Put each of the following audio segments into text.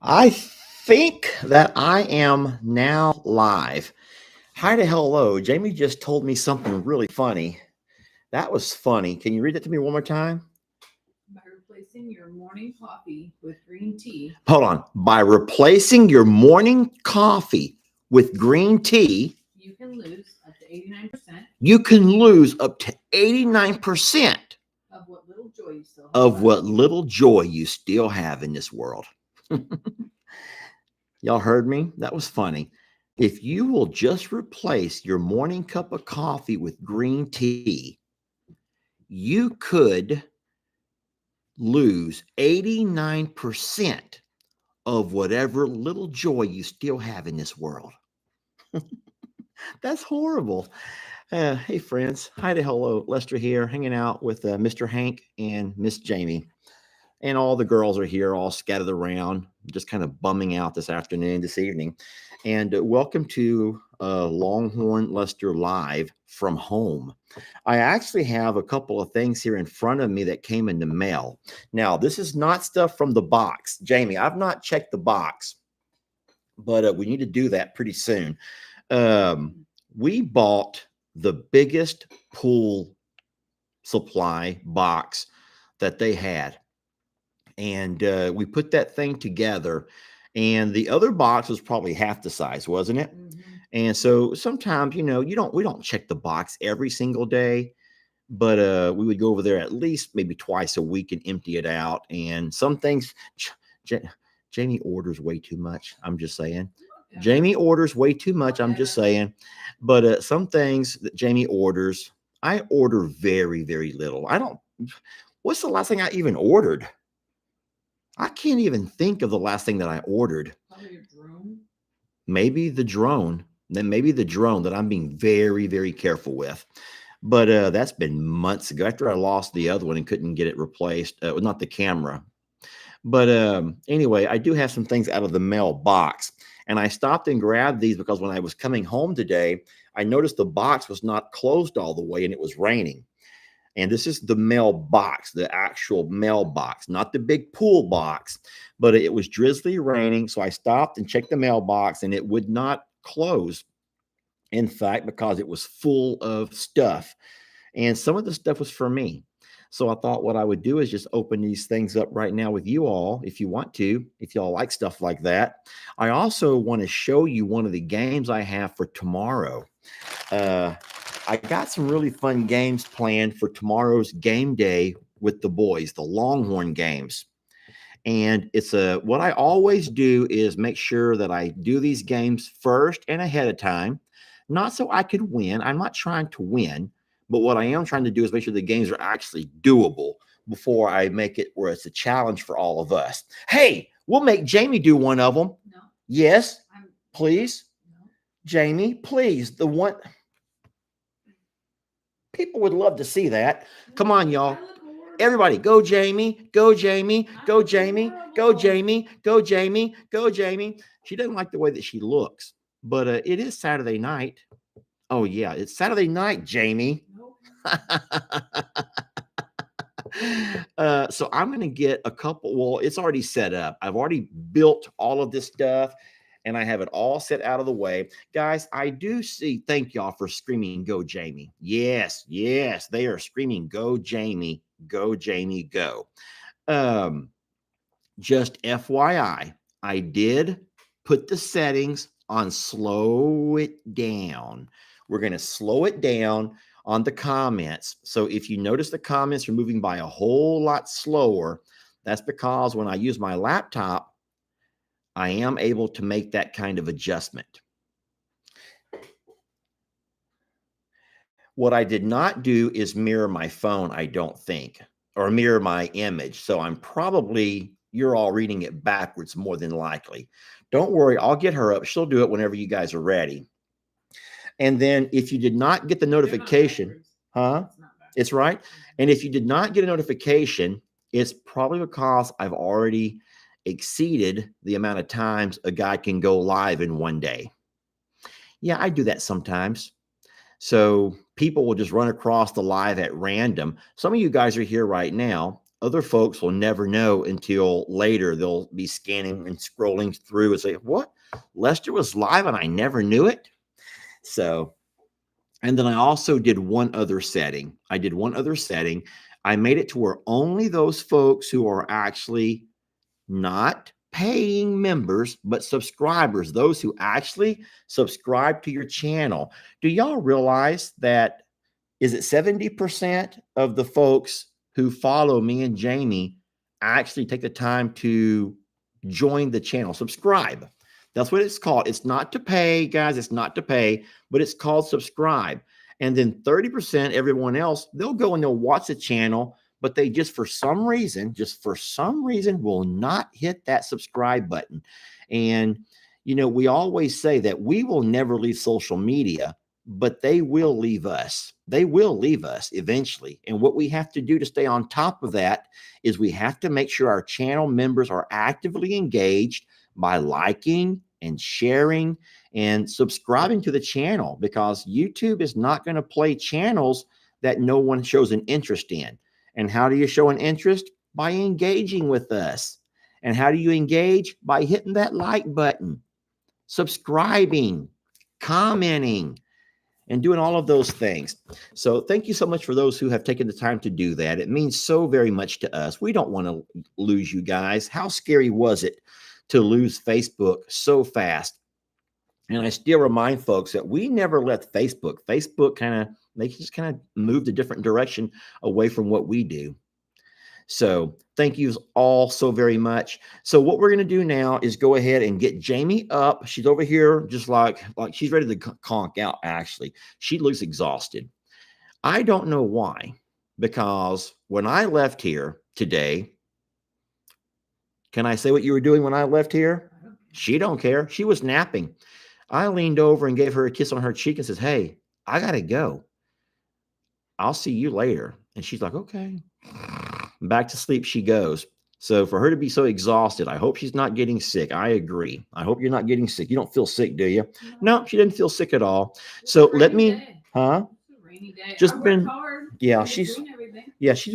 I think that I am now live. Hi to hello. Jamie just told me something really funny. That was funny. Can you read it to me one more time? By replacing your morning coffee with green tea, Hold on. By replacing your morning coffee with green tea, you can lose up to 89% you can lose up to 89% of what little joy you still have of left. what little joy you still have in this world. Y'all heard me? That was funny. If you will just replace your morning cup of coffee with green tea, you could lose 89% of whatever little joy you still have in this world. That's horrible. Hey, friends. Hi to hello. Lester here, hanging out with Mr. Hank and Miss Jamie. And all the girls are here, all scattered around, just kind of bumming out this afternoon, this evening. And welcome to Longhorn Lester Live from home. I actually have a couple of things here in front of me that came in the mail. Now, this is not stuff from the box. Jamie, I've not checked the box, but we need to do that pretty soon. We bought the biggest pool supply box that they had, and we put that thing together, and the other box was probably half the size, wasn't it? And so sometimes, we don't check the box every single day, but we would go over there at least maybe twice a week and empty it out. And some things, J- Jamie orders way too much. I'm just saying. Jamie orders way too much. I'm just saying. But some things that Jamie orders, I order very, very little. I don't. What's the last thing I even ordered? I can't even think of the last thing that I ordered. Probably a drone. Maybe the drone. Then maybe the drone that I'm being very, very careful with. But that's been months ago after I lost the other one and couldn't get it replaced. Not the camera. But anyway, I do have some things out of the mailbox. And I stopped and grabbed these because when I was coming home today, I noticed the box was not closed all the way and it was raining. And this is the mailbox, the actual mailbox, not the big pool box, but it was drizzly raining. So I stopped and checked the mailbox and it would not close. In fact, because it was full of stuff. And some of the stuff was for me. So I thought what I would do is just open these things up right now with you all, if you want to, if y'all like stuff like that. I also want to show you one of the games I have for tomorrow. Uh, I got some really fun games planned for tomorrow's game day with the boys, the Longhorn games. And it's what I always do is make sure that I do these games first and ahead of time, not so I could win. I'm not trying to win, but what I am trying to do is make sure the games are actually doable before I make it where it's a challenge for all of us. Hey, we'll make Jamie do one of them. No. Yes, I'm, please. no. Jamie, please. The one people would love to see that. Come on, y'all. Everybody, go Jamie, go Jamie, go Jamie, go Jamie, go Jamie, go Jamie. She doesn't like the way that she looks, but it is Saturday night. Oh yeah, it's Saturday night, Jamie. Nope. So I'm going to get a couple. Well, it's already set up. I've already built all of this stuff and I have it all set out of the way. Guys, I do see, thank y'all for screaming, go Jamie. Yes, yes, they are screaming, go Jamie, go Jamie, go. Um, just FYI, I did put the settings on slow it down. We're going to slow it down on the comments. So if you notice the comments are moving by a whole lot slower, that's because when I use my laptop, I am able to make that kind of adjustment. What I did not do is mirror my phone, I don't think, or mirror my image. So you're all reading it backwards more than likely. Don't worry, I'll get her up. She'll do it whenever you guys are ready. And then if you did not get the notification, it's right. And if you did not get a notification, it's probably because I've already exceeded the amount of times a guy can go live in one day. Yeah, I do that sometimes. So people will just run across the live at random. Some of you guys are here right now. Other folks will never know until later. They'll be scanning and scrolling through and say, what? Lester was live and I never knew it? So, and then I also did one other setting. I made it to where only those folks who are actually not paying members, but subscribers, those who actually subscribe to your channel. Do y'all realize that is it 70% of the folks who follow me and Jamie actually take the time to join the channel, subscribe? That's what it's called. It's not to pay, guys. It's not to pay, but it's called subscribe. And then 30%, everyone else, they'll go and they'll watch the channel, but they just for some reason, will not hit that subscribe button. And, you know, we always say that we will never leave social media, but they will leave us. They will leave us eventually. And what we have to do to stay on top of that is we have to make sure our channel members are actively engaged by liking and sharing and subscribing to the channel, because YouTube is not going to play channels that no one shows an interest in. And how do you show an interest? By engaging with us. And how do you engage? By hitting that like button, subscribing, commenting, and doing all of those things. So thank you so much for those who have taken the time to do that. It means so very much to us. We don't want to lose you guys. How scary was it to lose Facebook so fast? And I still remind folks that we never let Facebook they just kind of moved a different direction away from what we do. So thank you all so very much. So what we're going to do now is go ahead and get Jamie up. She's over here just like she's ready to conk out, actually. She looks exhausted. I don't know why, because when I left here today, can I say what you were doing when I left here? She don't care. She was napping. I leaned over and gave her a kiss on her cheek and says, hey, I got to go. I'll see you later. And she's like, okay. Back to sleep she goes. So for her to be so exhausted, I hope she's not getting sick. I agree. I hope you're not getting sick. You don't feel sick, do you? No, she didn't feel sick at all. So let me, huh? Just been, yeah, she's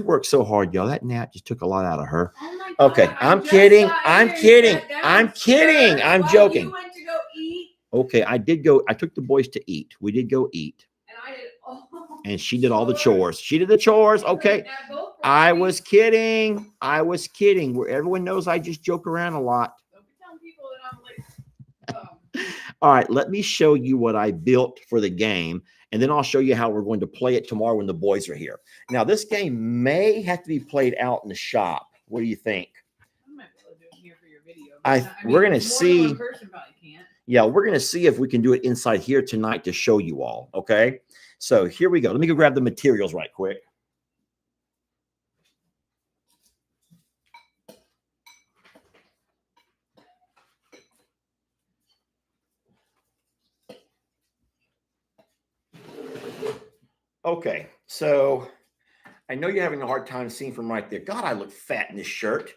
worked so hard, y'all. That nap just took a lot out of her. Okay, I'm kidding. I'm kidding. I'm kidding. I'm joking. Okay, I took the boys to eat. We did go eat. And she did all the chores. She did the chores. Okay. I was kidding. Where everyone knows I just joke around a lot. All right, let me show you what I built for the game, and then I'll show you how we're going to play it tomorrow when the boys are here. Now, this game may have to be played out in the shop. What do you think? I might be able to do it here for your video. We're going to see. Yeah, we're going to see if we can do it inside here tonight to show you all. Okay. So here we go. Let me go grab the materials right quick. Okay, so I know you're having a hard time seeing from right there. God, I look fat in this shirt.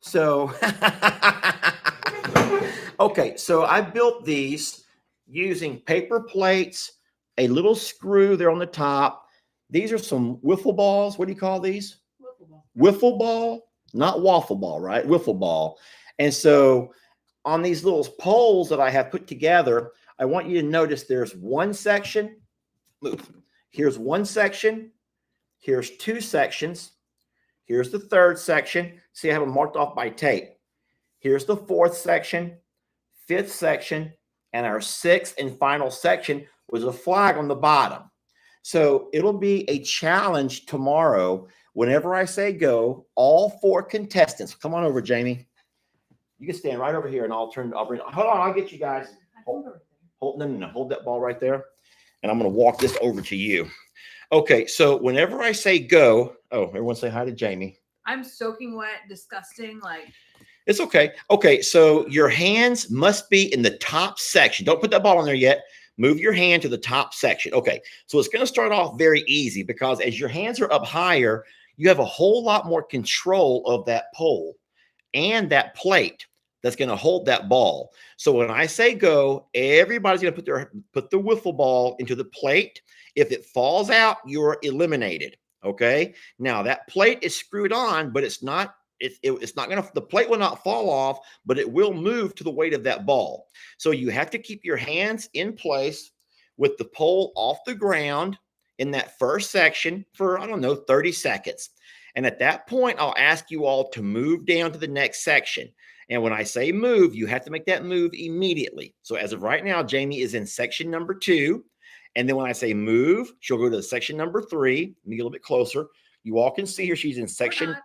So, okay, so I built these using paper plates, a little screw there on the top. These are some wiffle balls. What do you call these? Wiffle ball. Wiffle ball, not waffle ball, right? Wiffle ball. And so on these little poles that I have put together, I want you to notice there's one section. Here's one section. Here's two sections. Here's the third section. See, I have them marked off by tape. Here's the fourth section, fifth section, and our sixth and final section was a flag on the bottom. So it'll be a challenge tomorrow. Whenever I say go, all four contestants, come on over, Jamie. You can stand right over here and hold on, I'll get you guys. Hold that ball right there. And I'm going to walk this over to you. Okay, so whenever I say go, everyone say hi to Jamie. I'm soaking wet, disgusting, like. It's okay. Okay, so your hands must be in the top section. Don't put that ball in there yet. Move your hand to the top section. Okay, so it's going to start off very easy because as your hands are up higher, you have a whole lot more control of that pole and that plate that's going to hold that ball. So when I say go, everybody's going to put the wiffle ball into the plate. If it falls out, you're eliminated. Okay. Now that plate is screwed on, but it's not. It's not going to. The plate will not fall off, but it will move to the weight of that ball. So you have to keep your hands in place with the pole off the ground in that first section for, I don't know, 30 seconds. And at that point, I'll ask you all to move down to the next section. And when I say move, you have to make that move immediately. So as of right now, Jamie is in section number 2. And then when I say move, she'll go to section number 3. Let me get a little bit closer. You all can see her. She's in section,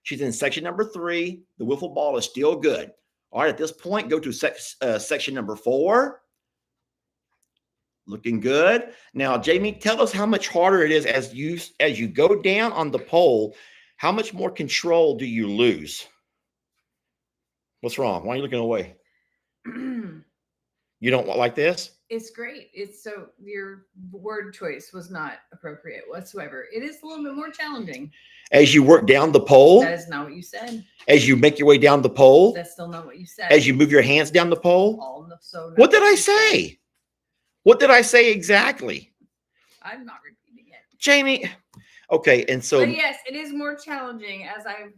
She's in section number 3. The wiffle ball is still good. All right, at this point, go to section number 4. Looking good. Now, Jamie, tell us how much harder it is as you go down on the pole. How much more control do you lose? What's wrong? Why are you looking away? You don't like this? It's great. It's so your word choice was not appropriate whatsoever. It is a little bit more challenging. As you work down the pole? That is not what you said. As you make your way down the pole? That's still not what you said. As you move your hands down the pole? What did I say? What did I say exactly? I'm not repeating it. Jamie. Okay, and so. But yes, it is more challenging as I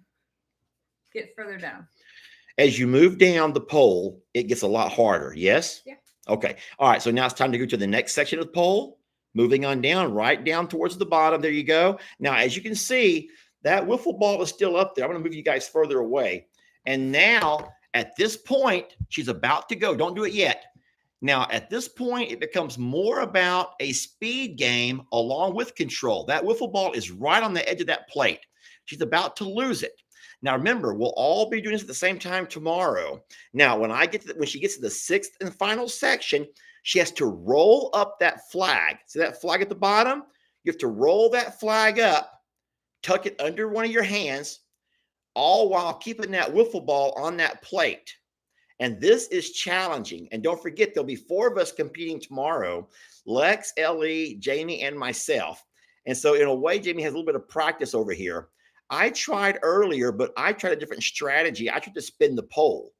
get further down. As you move down the pole, it gets a lot harder. Yes? Yeah. Okay. All right. So now it's time to go to the next section of the pole. Moving on down, right down towards the bottom. There you go. Now, as you can see, that wiffle ball is still up there. I'm going to move you guys further away. And now, at this point, she's about to go. Don't do it yet. Now, at this point, it becomes more about a speed game along with control. That wiffle ball is right on the edge of that plate. She's about to lose it. Now, remember, we'll all be doing this at the same time tomorrow. Now, when she gets to the 6th and final section, she has to roll up that flag. See that flag at the bottom? You have to roll that flag up, tuck it under one of your hands, all while keeping that wiffle ball on that plate. And this is challenging. And don't forget, there'll be 4 of us competing tomorrow: Lex, Ellie, Jamie, and myself. And so in a way, Jamie has a little bit of practice over here. I tried earlier, but I tried a different strategy. I tried to spin the pole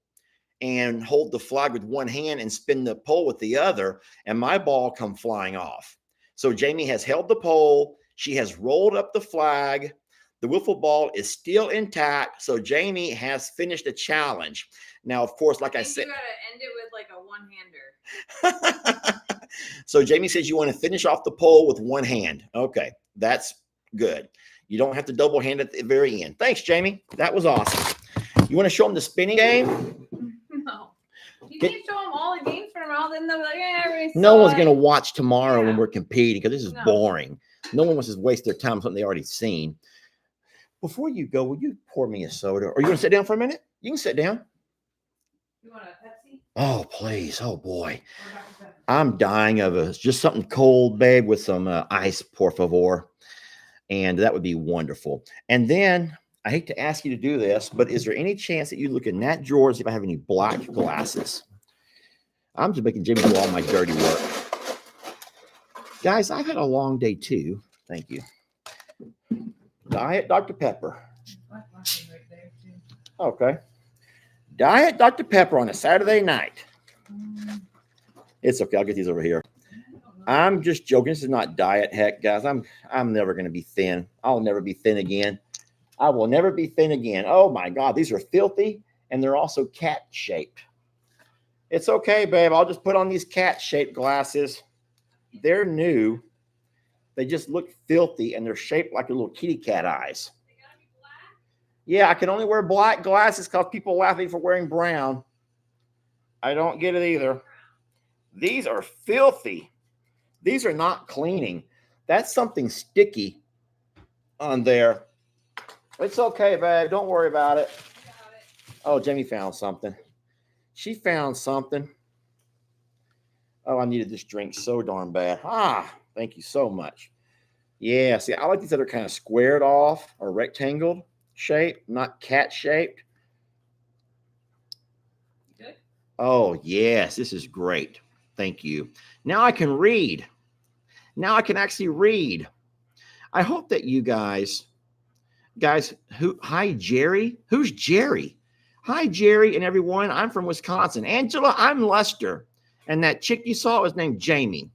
and hold the flag with one hand and spin the pole with the other, and my ball come flying off. So Jamie has held the pole. She has rolled up the flag. The wiffle ball is still intact. So Jamie has finished the challenge. Now, of course, like I said, you gotta end it with like a one-hander. So Jamie says you want to finish off the pole with one hand. Okay, that's good. You don't have to double hand at the very end. Thanks, Jamie. That was awesome. You want to show them the spinning game? No. You can't show them all the games from all, then they'll be like, yeah, no one's going to watch tomorrow when we're competing because this is boring. No one wants to waste their time on something they already seen. Before you go, will you pour me a soda? Or you want to sit down for a minute? You can sit down. You want a Pepsi? Oh, please. Oh, boy. I'm dying of just something cold, babe, with some ice, por favor. And that would be wonderful. And then, I hate to ask you to do this, but is there any chance that you look in that drawer and see if I have any black glasses? I'm just making Jimmy do all my dirty work. Guys, I've had a long day too. Thank you. Diet Dr. Pepper. Okay. Diet Dr. Pepper on a Saturday night. It's okay. I'll get these over here. I'm just joking. This is not diet. Heck, guys, I'm never going to be thin. I'll never be thin again. I will never be thin again. Oh my God, these are filthy, and they're also cat-shaped. It's okay, babe. I'll just put on these cat-shaped glasses. They're new. They just look filthy, and they're shaped like little kitty cat eyes. They gotta be black? Yeah, I can only wear black glasses because people laugh at me for wearing brown. I don't get it either. These are filthy. These are not cleaning. That's something sticky on there. It's okay, babe. Don't worry about it. Oh, Jamie found something. She found something. Oh, I needed this drink so darn bad. Thank you so much. Yeah, see, I like these that are kind of squared off or rectangled shape, not cat shaped. Good. Oh, yes, this is great. Thank you. Now I can read. Now I can actually read. I hope that you guys, hi, Jerry. Who's Jerry? Hi, Jerry and everyone. I'm from Wisconsin. Angela, I'm Lester. And that chick you saw was named Jamie.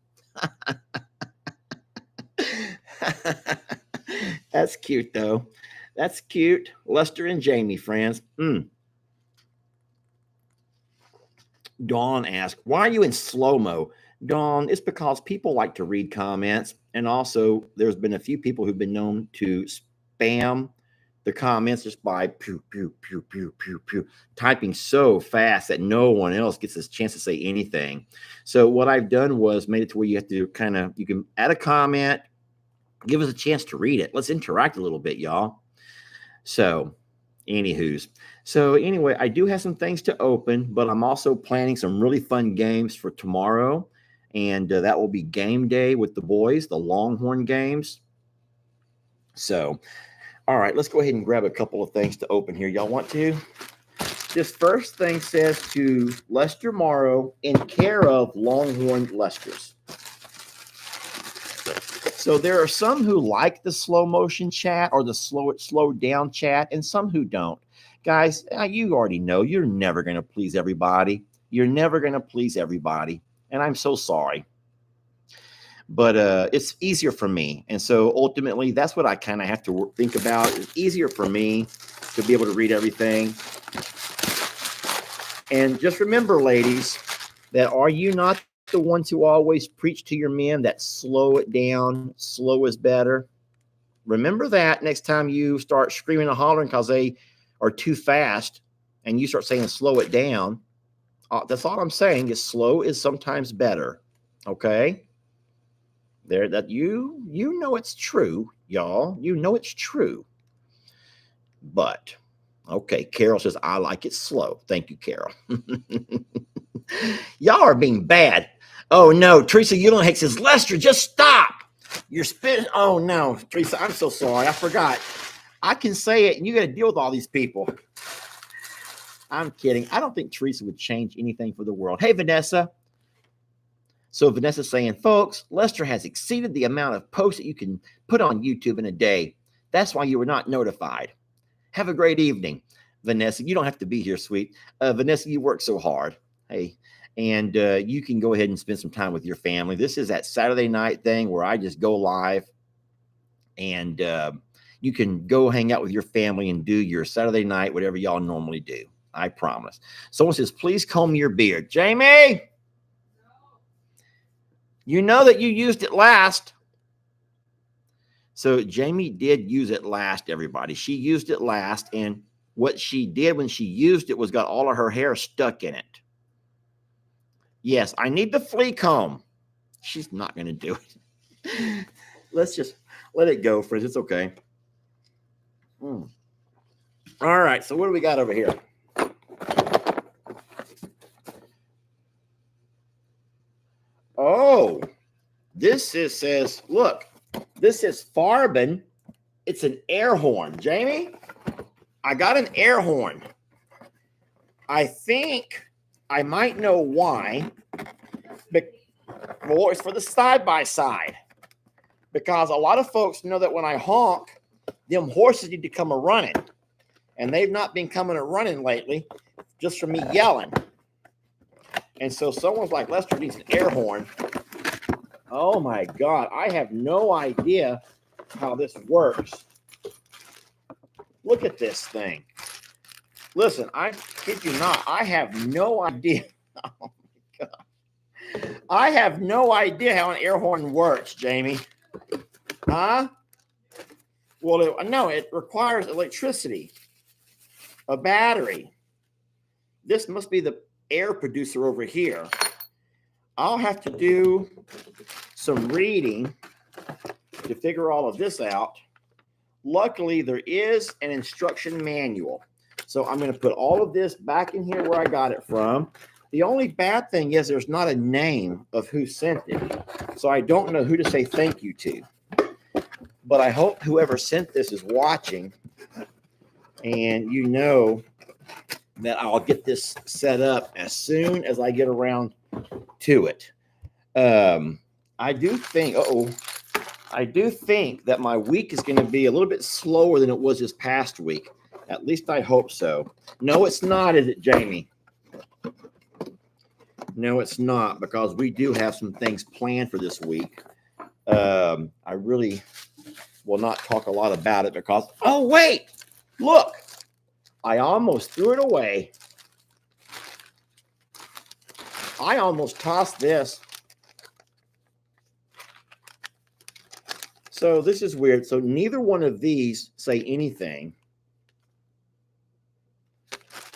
That's cute, though. That's cute. Lester and Jamie, friends. Dawn asked, why are you in slow mo? Dawn, it's because people like to read comments. And also, there's been a few people who've been known to spam the comments just by pew, pew, pew, pew, pew, pew, typing so fast that no one else gets a chance to say anything. So, what I've done was made it to where you have to you can add a comment, give us a chance to read it. Let's interact a little bit, y'all. So, anywho's. So, anyway, I do have some things to open, but I'm also planning some really fun games for tomorrow. And that will be game day with the boys, the Longhorn games. So, all right, let's go ahead and grab a couple of things to open here. Y'all want to? This first thing says to Lester Morrow in care of Longhorn Lesters. So there are some who like the slow motion chat or the slow down chat, and some who don't. Guys, you already know you're never going to please everybody. You're never going to please everybody, and I'm so sorry. But it's easier for me, and so ultimately, that's what I kind of have to think about. It's easier for me to be able to read everything. And just remember, ladies, that are you not the ones who always preach to your men that slow it down, slow is better? Remember that next time you start screaming and hollering because they are too fast and you start saying slow it down. That's all I'm saying is slow is sometimes better. Okay? There that you know it's true, y'all. You know it's true. But okay, Carol says I like it slow. Thank you, Carol. Y'all are being bad. Oh no, Teresa Eulenhake says, Lester, just stop. You're spitting. Oh no, Teresa, I'm so sorry. I forgot. I can say it, and you got to deal with all these people. I'm kidding. I don't think Teresa would change anything for the world. Hey, Vanessa. So Vanessa's saying, folks, Lester has exceeded the amount of posts that you can put on YouTube in a day. That's why you were not notified. Have a great evening. Vanessa, you don't have to be here, sweet. Vanessa, you work so hard. Hey, and you can go ahead and spend some time with your family. This is that Saturday night thing where I just go live and you can go hang out with your family and do your Saturday night, whatever y'all normally do. I promise. Someone says, please comb your beard. Jamie, you know that you used it last. So Jamie did use it last, everybody. She used it last, and what she did when she used it was got all of her hair stuck in it. Yes, I need the flea comb. She's not going to do it. Let's just let it go, friends. It's okay. All right, so what do we got over here? Oh, says, look, this is Farben. It's an air horn. Jamie, I got an air horn. I think I might know why. Well, it's for the side-by-side. Because a lot of folks know that when I honk, them horses need to come a-running. And they've not been coming a-running lately, just from me yelling. And so someone's like, Lester needs an air horn. Oh, my God. I have no idea how this works. Look at this thing. Listen, I kid you not. I have no idea. Oh, my God. I have no idea how an air horn works, Jamie. Huh? Well, no, it requires electricity, a battery. This must be the air producer over here. I'll have to do some reading to figure all of this out. Luckily, there is an instruction manual. So I'm going to put all of this back in here where I got it from. The only bad thing is there's not a name of who sent it. So I don't know who to say thank you to. But I hope whoever sent this is watching. And you know that I'll get this set up as soon as I get around to it. I do think that my week is going to be a little bit slower than it was this past week. At least I hope so. No, it's not, is it, Jamie? No, it's not, because we do have some things planned for this week. I really will not talk a lot about it because, oh, wait, look, I almost threw it away. I almost tossed this. So this is weird. So neither one of these say anything.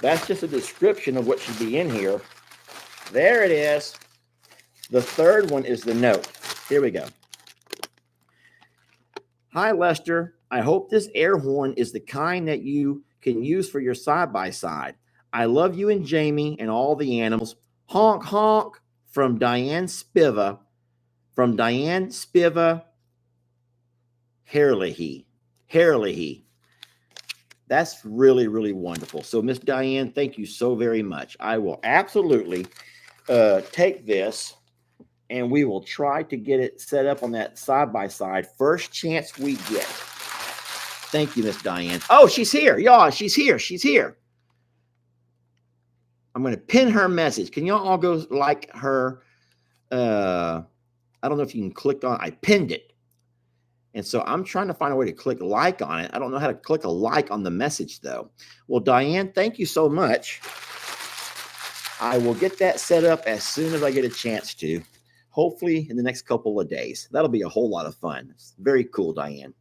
That's just a description of what should be in here. There it is. The third one is the note. Here we go. Hi, Lester. I hope this air horn is the kind that you can use for your side-by-side. I love you and Jamie and all the animals. Honk, honk. From Diane Spiva. From Diane Spiva Herlihy. Herlihy. That's really, really wonderful. So, Miss Diane, thank you so very much. I will absolutely take this and we will try to get it set up on that side-by-side first chance we get. Thank you, Miss Diane. Oh, she's here. Y'all, she's here. She's here. I'm going to pin her message. Can y'all all go like her? I don't know if you can click on. I pinned it. And so I'm trying to find a way to click like on it. I don't know how to click a like on the message, though. Well, Diane, thank you so much. I will get that set up as soon as I get a chance to. Hopefully in the next couple of days. That'll be a whole lot of fun. It's very cool, Diane.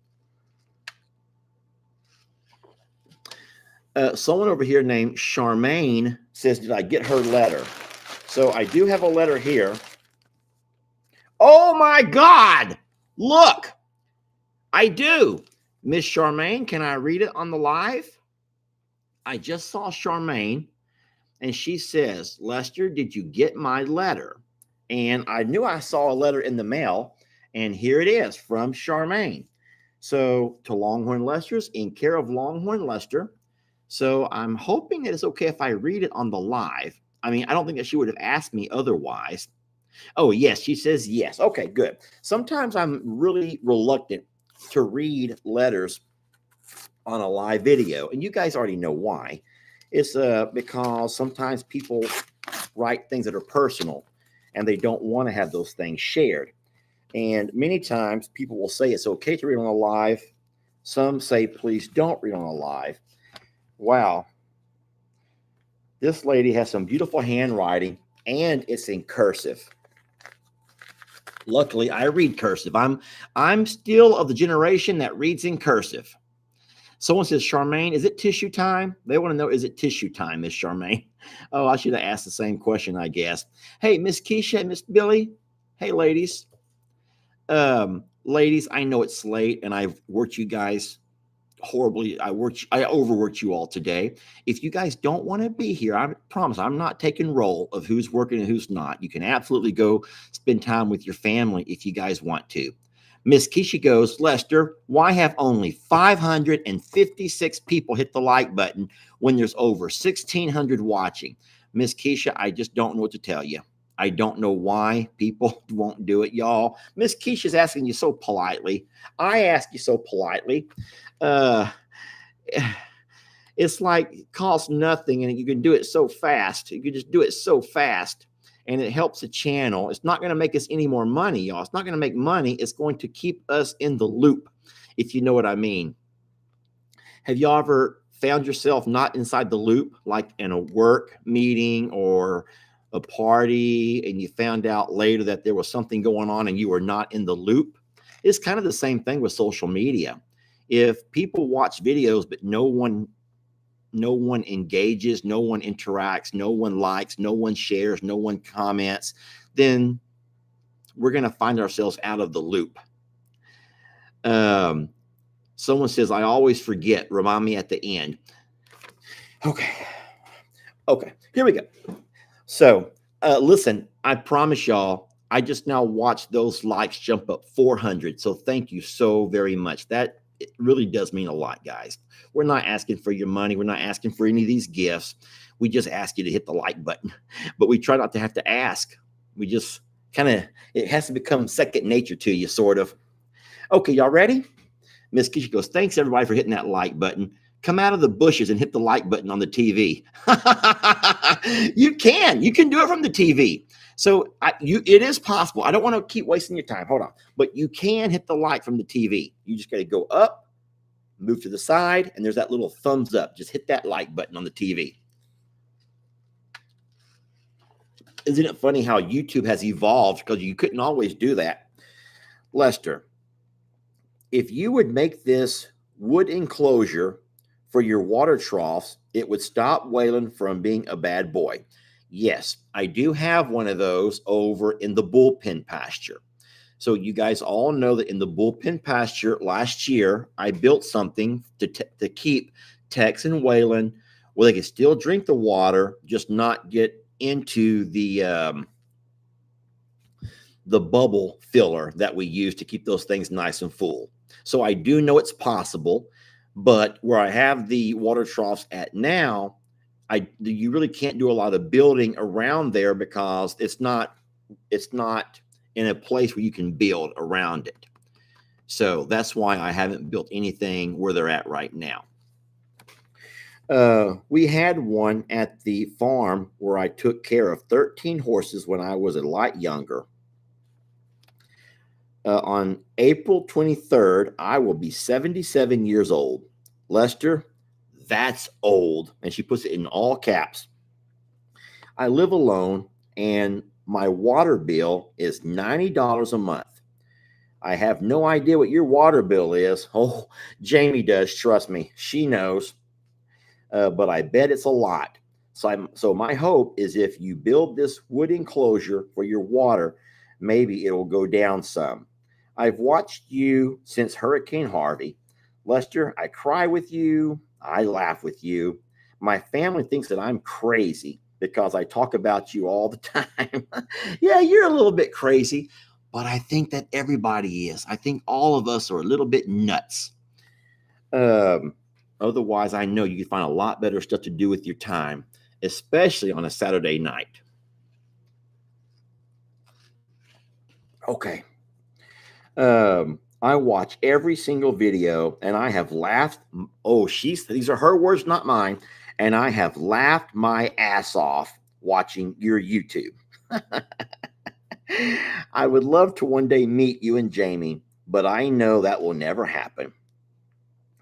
Someone over here named Charmaine says, did I get her letter? So I do have a letter here. Oh, my God. Look. I do. Miss Charmaine, can I read it on the live? I just saw Charmaine, and she says, Lester, did you get my letter? And I knew I saw a letter in the mail, and here it is from Charmaine. So to Longhorn Lester's, in care of Longhorn Lester. So I'm hoping that it's okay if I read it on the live. I mean, I don't think that she would have asked me otherwise. Oh, yes, she says yes. Okay, good. Sometimes I'm really reluctant to read letters on a live video, and you guys already know why. It's because sometimes people write things that are personal and they don't want to have those things shared. And many times people will say it's okay to read on a live. Some say please don't read on a live. Wow, this lady has some beautiful handwriting and it's in cursive. Luckily, I read cursive. I'm still of the generation that reads in cursive. Someone says, Charmaine, is it tissue time? They want to know, is it tissue time, Miss Charmaine? Oh, I should have asked the same question, I guess. Hey, Miss Keisha and Miss Billy. Hey, ladies. Ladies, I know it's late and I've worked you guys horribly. I overworked you all today. If you guys don't want to be here, I promise I'm not taking roll of who's working and who's not. You can absolutely go spend time with your family if you guys want to. Miss Keisha goes, Lester, why have only 556 people hit the like button when there's over 1,600 watching? Miss Keisha, I just don't know what to tell you. I don't know why people won't do it, y'all. Miss Keisha's asking you so politely. I ask you so politely. It's like it costs nothing and you can do it so fast. You can just do it so fast and it helps the channel. It's not going to make us any more money, y'all. It's not going to make money. It's going to keep us in the loop, if you know what I mean. Have y'all ever found yourself not inside the loop, like in a work meeting or a party, and you found out later that there was something going on and you were not in the loop? It's kind of the same thing with social media. If people watch videos, but no one engages, no one interacts, no one likes, no one shares, no one comments, then we're going to find ourselves out of the loop. Someone says, I always forget. Remind me at the end. Okay, here we go. So listen, I promise y'all, I just now watched those likes jump up 400. So thank you so very much. That it really does mean a lot, guys. We're not asking for your money. We're not asking for any of these gifts. We just ask you to hit the like button, but we try not to have to ask. We just it has to become second nature to you, sort of. Okay, y'all ready? Miss Keisha goes, thanks everybody for hitting that like button. Come out of the bushes and hit the like button on the TV. You can do it from the TV. So it is possible. I don't want to keep wasting your time. Hold on, but you can hit the light from the TV. You just got to go up, move to the side, and there's that little thumbs up. Just hit that like button on the TV. Isn't it funny how YouTube has evolved because you couldn't always do that? Lester, if you would make this wood enclosure for your water troughs, it would stop Waylon from being a bad boy. Yes, I do have one of those over in the bullpen pasture. So you guys all know that in the bullpen pasture last year, I built something to keep Tex and Waylon where they could still drink the water, just not get into the bubble filler that we use to keep those things nice and full. So I do know it's possible, but where I have the water troughs at now, you really can't do a lot of building around there because it's not in a place where you can build around it. So that's why I haven't built anything where they're at right now. We had one at the farm where I took care of 13 horses when I was a lot younger. On April 23rd, I will be 77 years old. Lester, that's old. And she puts it in all caps. I live alone and my water bill is $90 a month. I have no idea what your water bill is. Oh, Jamie does. Trust me. She knows. But I bet it's a lot. So my hope is if you build this wood enclosure for your water, maybe it'll go down some. I've watched you since Hurricane Harvey. Lester, I cry with you. I laugh with you. My family thinks that I'm crazy because I talk about you all the time. Yeah, you're a little bit crazy, but I think that everybody is. I think all of us are a little bit nuts. Otherwise, I know you can find a lot better stuff to do with your time, especially on a Saturday night. Okay. I watch every single video and I have laughed. Oh, these are her words, not mine. And I have laughed my ass off watching your YouTube. I would love to one day meet you and Jamie, but I know that will never happen.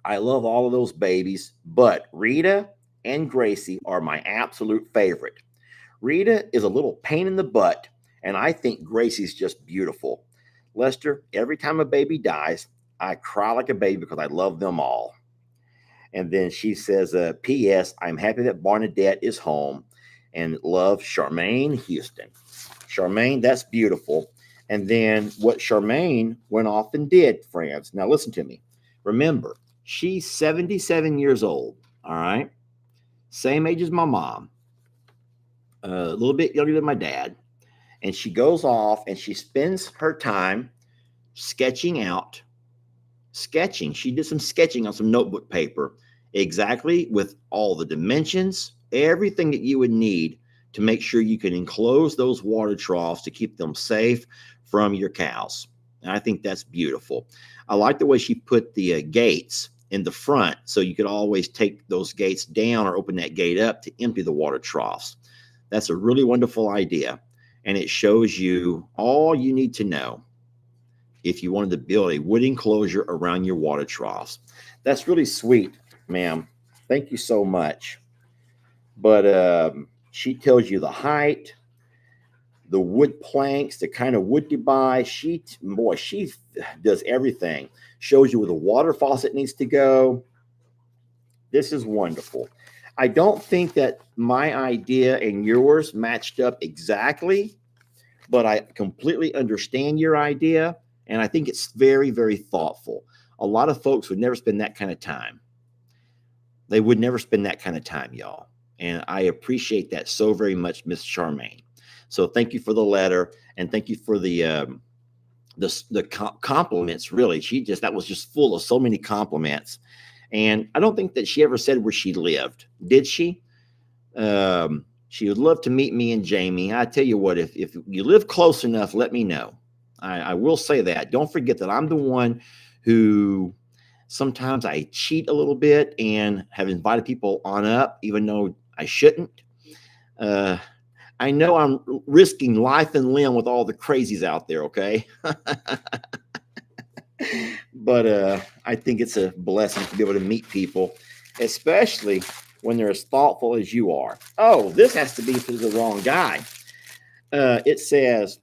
I love all of those babies, but Rita and Gracie are my absolute favorite. Rita is a little pain in the butt, and I think Gracie's just beautiful. Lester, every time a baby dies, I cry like a baby because I love them all. And then she says, P.S. I'm happy that Barnadette is home and love Charmaine Houston. Charmaine, that's beautiful. And then what Charmaine went off and did, friends. Now listen to me. Remember, she's 77 years old. All right. Same age as my mom, a little bit younger than my dad. And she goes off and she spends her time sketching. She did some sketching on some notebook paper, exactly with all the dimensions, everything that you would need to make sure you can enclose those water troughs to keep them safe from your cows. And I think that's beautiful. I like the way she put the gates in the front so you could always take those gates down or open that gate up to empty the water troughs. That's a really wonderful idea. And it shows you all you need to know if you wanted to build a wood enclosure around your water troughs. That's really sweet, ma'am. Thank you so much. But she tells you the height, the wood planks, the kind of wood to buy. She does everything. Shows you where the water faucet needs to go. This is wonderful. I don't think that my idea and yours matched up exactly, but I completely understand your idea. And I think it's very, very thoughtful. A lot of folks would never spend that kind of time. They would never spend that kind of time, y'all. And I appreciate that so very much, Miss Charmaine. So thank you for the letter and thank you for the compliments. Really, that was just full of so many compliments. And I don't think that she ever said where she lived, did she? She would love to meet me and Jamie. I tell you what, if you live close enough, let me know. I will say that. Don't forget that I'm the one who sometimes I cheat a little bit and have invited people on up, even though I shouldn't. Uh, I know I'm risking life and limb with all the crazies out there, okay? But I think it's a blessing to be able to meet people, especially when they're as thoughtful as you are. Oh, this has to be to the wrong guy. It says,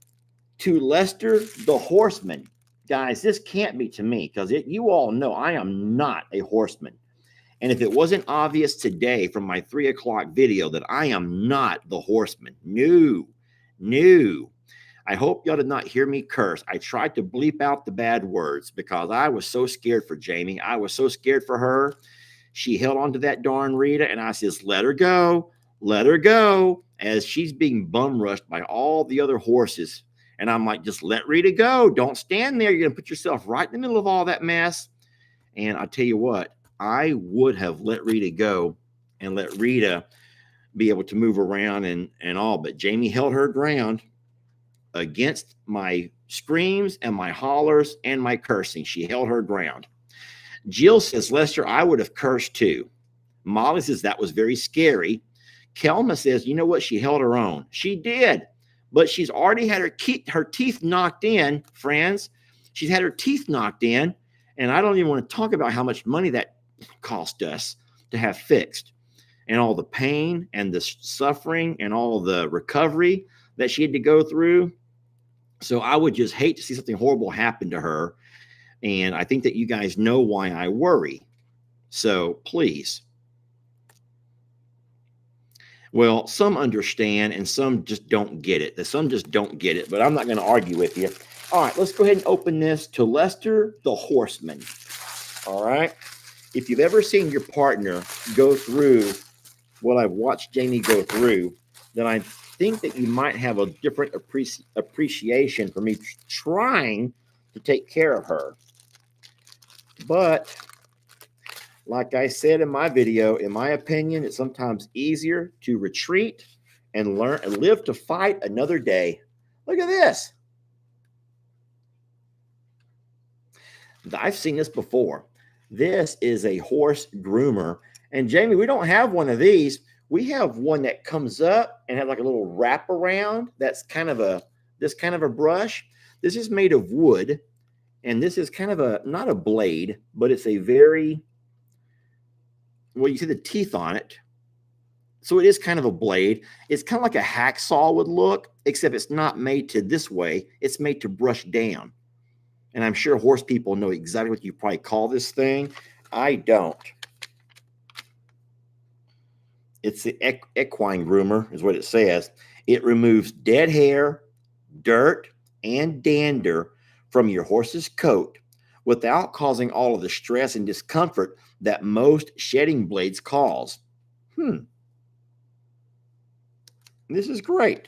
to Lester the horseman. Guys, this can't be to me because you all know I am not a horseman. And if it wasn't obvious today from my 3 o'clock video that I am not the horseman, no, no. I hope y'all did not hear me curse. I tried to bleep out the bad words because I was so scared for Jamie. I was so scared for her. She held on to that darn Rita, and I says, let her go, as she's being bum rushed by all the other horses. And I'm like, just let Rita go. Don't stand there. You're going to put yourself right in the middle of all that mess. And I tell you what, I would have let Rita go and let Rita be able to move around and all, but Jamie held her ground against my screams and my hollers and my cursing. She held her ground. Jill says, Lester, I would have cursed too. Molly says that was very scary. Kelma says, you know what? She held her own. She did, but she's already had her teeth knocked in, friends. She's had her teeth knocked in, and I don't even want to talk about how much money that cost us to have fixed, and all the pain and the suffering and all the recovery that she had to go through. So I would just hate to see something horrible happen to her. And I think that you guys know why I worry. So please. Well, some understand and some just don't get it. Some just don't get it, but I'm not going to argue with you. All right, let's go ahead and open this to Lester the Horseman. All right. If you've ever seen your partner go through what I've watched Jamie go through, then I think that you might have a different appreciation for me trying to take care of her. But like I said in my video, in my opinion, it's sometimes easier to retreat and learn and live to fight another day. Look at this. I've seen this before. This is a horse groomer. And Jamie, we don't have one of these. We have one that comes up and has like a little wrap around. That's kind of a brush. This is made of wood. And this is kind of not a blade, but it's a very, well, you see the teeth on it. So it is kind of a blade. It's kind of like a hacksaw would look, except it's not made to this way. It's made to brush down. And I'm sure horse people know exactly what you probably call this thing. I don't. It's the equine groomer is what it says. It removes dead hair, dirt, and dander from your horse's coat without causing all of the stress and discomfort that most shedding blades cause. This is great.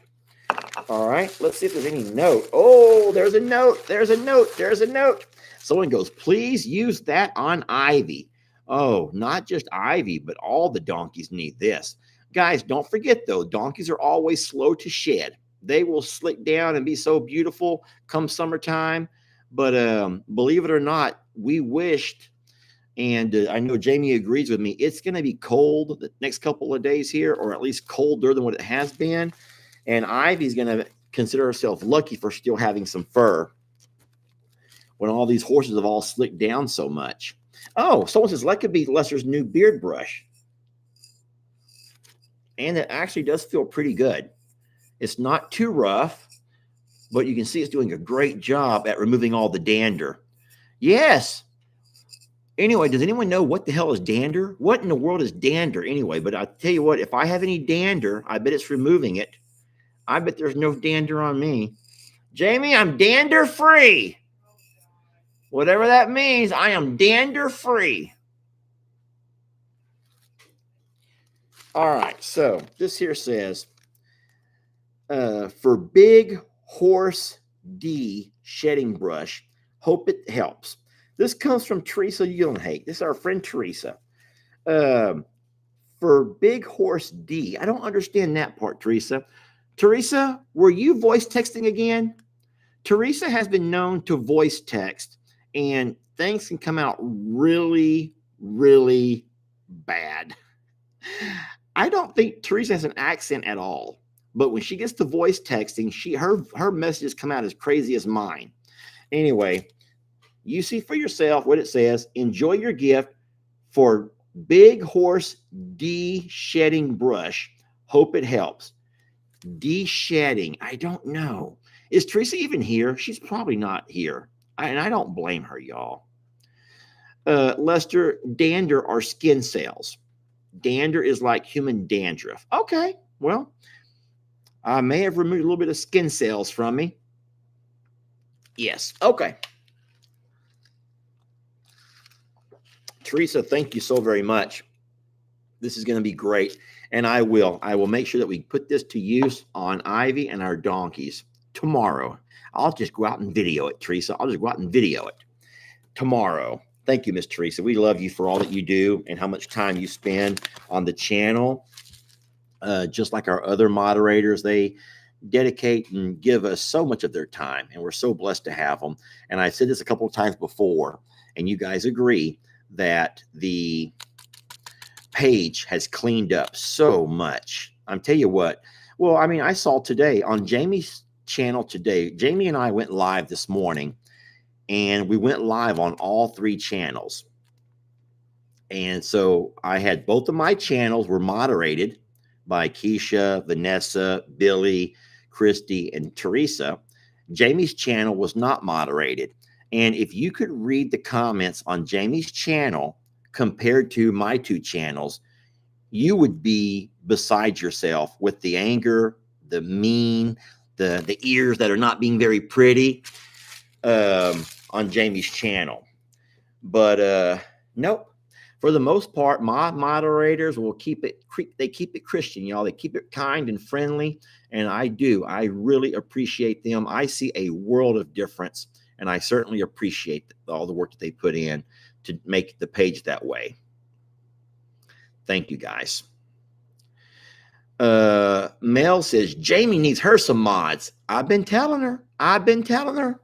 All right, let's see if there's any note. Oh, there's a note. There's a note. There's a note. Someone goes, please use that on Ivy. Oh, not just Ivy, but all the donkeys need this. Guys, don't forget, though, donkeys are always slow to shed. They will slick down and be so beautiful come summertime. But believe it or not, we wished, and I know Jamie agrees with me, it's going to be cold the next couple of days here, or at least colder than what it has been. And Ivy's going to consider herself lucky for still having some fur when all these horses have all slicked down so much. Oh, someone says that could be Lester's new beard brush. And it actually does feel pretty good. It's not too rough, but you can see it's doing a great job at removing all the dander. Yes. Anyway, does anyone know what the hell is dander? What in the world is dander anyway? But I'll tell you what, if I have any dander, I bet it's removing it. I bet there's no dander on me. Jamie, I'm dander free. Whatever that means, I am dander free. All right, so this here says, for Big Horse D shedding brush, hope it helps. This comes from Teresa Uhlenhake. This is our friend Teresa. For Big Horse D, I don't understand that part, Teresa. Teresa, were you voice texting again? Teresa has been known to voice text, and things can come out really, really bad. I don't think Teresa has an accent at all. But when she gets to voice texting, her messages come out as crazy as mine. Anyway, you see for yourself what it says. Enjoy your gift for Big Horse De-Shedding Brush. Hope it helps. De-shedding. I don't know. Is Teresa even here? She's probably not here. And I don't blame her, y'all. Lester, dander are skin cells. Dander is like human dandruff. Okay, well, I may have removed a little bit of skin cells from me. Yes, okay. Teresa, thank you so very much. This is going to be great. And I will make sure that we put this to use on Ivy and our donkeys tomorrow. I'll just go out and video it, Teresa. I'll just go out and video it tomorrow. Thank you, Miss Teresa. We love you for all that you do and how much time you spend on the channel. Just like our other moderators, they dedicate and give us so much of their time, and we're so blessed to have them. And I said this a couple of times before, and you guys agree that the page has cleaned up so much. I'm tell you what. Well, I mean, I saw today on Jamie's channel today. Jamie and I went live this morning, and we went live on all 3 channels. And so I had both of my channels were moderated by Keisha, Vanessa, Billy, Christy, and Teresa. Jamie's channel was not moderated. And if you could read the comments on Jamie's channel compared to my 2 channels, you would be beside yourself with the anger, the mean, the ears that are not being very pretty on Jamie's channel. But nope. For the most part, my moderators will keep it Christian, y'all. They keep it kind and friendly, and I really appreciate them. I see a world of difference, and I certainly appreciate all the work that they put in to make the page that way. Thank you, guys. Mel says Jamie needs her some mods. I've been telling her.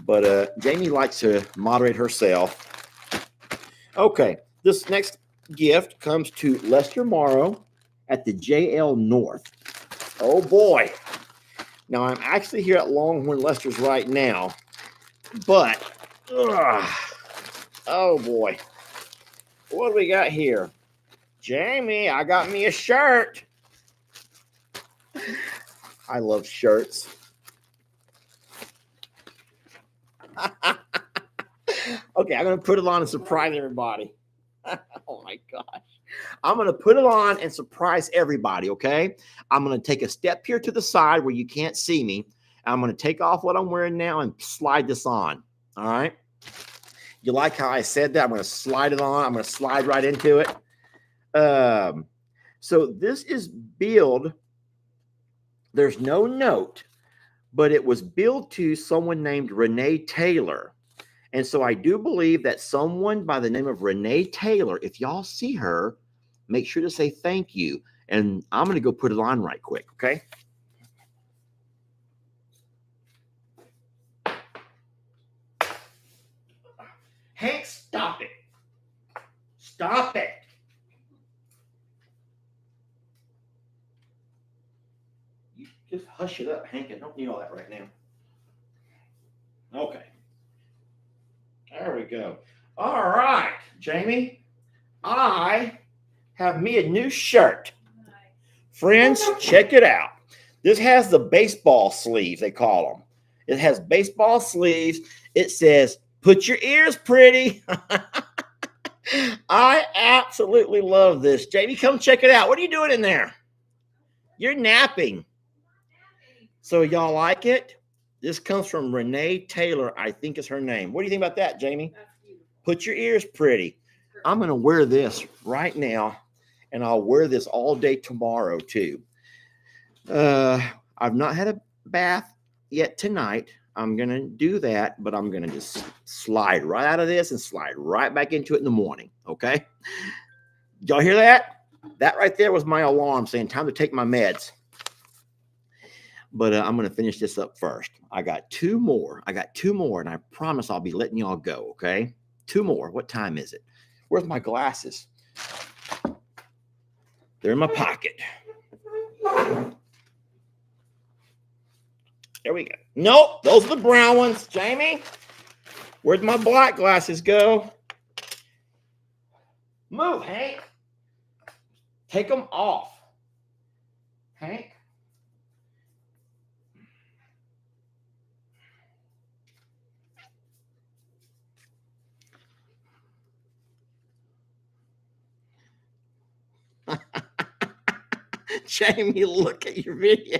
But Jamie likes to moderate herself. Okay, this next gift comes to Lester Morrow at the JL North. Oh boy. Now I'm actually here at Longhorn Lester's right now, but oh boy. What do we got here? Jamie, I got me a shirt. I love shirts. Okay, I'm going to put it on and surprise everybody. Oh my gosh. I'm going to put it on and surprise everybody, okay? I'm going to take a step here to the side where you can't see me. I'm going to take off what I'm wearing now and slide this on, all right? You like how I said that? I'm going to slide it on. I'm going to slide right into it. So this is billed. There's no note, but it was billed to someone named Renee Taylor. And so I do believe that someone by the name of Renee Taylor, if y'all see her, make sure to say thank you. And I'm going to go put it on right quick, okay? Hank, stop it. Stop it. You just hush it up, Hank. I don't need all that right now. Okay. There we go. All right, Jamie. I have me a new shirt. Friends, check it out. This has the baseball sleeves, they call them. It has baseball sleeves. It says, put your ears pretty. I absolutely love this. Jamie, come check it out. What are you doing in there? You're napping. So y'all like it? This comes from Renee Taylor, I think is her name. What do you think about that, Jamie? Put your ears pretty. I'm going to wear this right now, and I'll wear this all day tomorrow, too. I've not had a bath yet tonight. I'm going to do that, but I'm going to just slide right out of this and slide right back into it in the morning, okay? Y'all hear that? That right there was my alarm saying time to take my meds. But I'm going to finish this up first. I got 2 more. And I promise I'll be letting y'all go, okay? 2 more. What time is it? Where's my glasses? They're in my pocket. There we go. Nope, those are the brown ones. Jamie, where'd my black glasses go? Move, Hank. Take them off. Hank. Jamie, look at your video.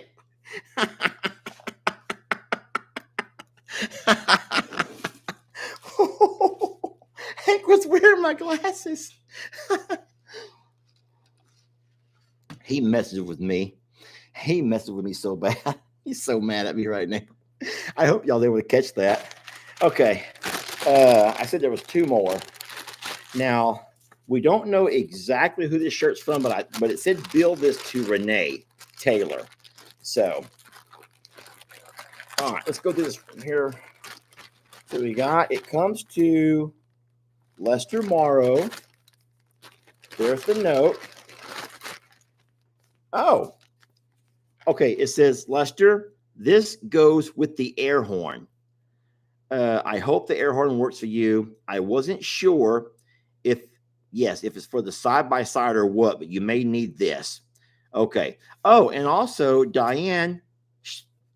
Hank was wearing my glasses. He messes with me. He messes with me so bad. He's so mad at me right now. I hope y'all able to catch that. Okay. I said there was two more. Now, we don't know exactly who this shirt's from, but it said bill this to Renee Taylor. So, all right, let's go through this from here. So we got, it comes to Lester Morrow. There's the note. Oh, okay. It says, Lester, this goes with the air horn. I hope the air horn works for you. I wasn't sure if it's for the side-by-side or what, but you may need this. Okay. Oh, and also Diane,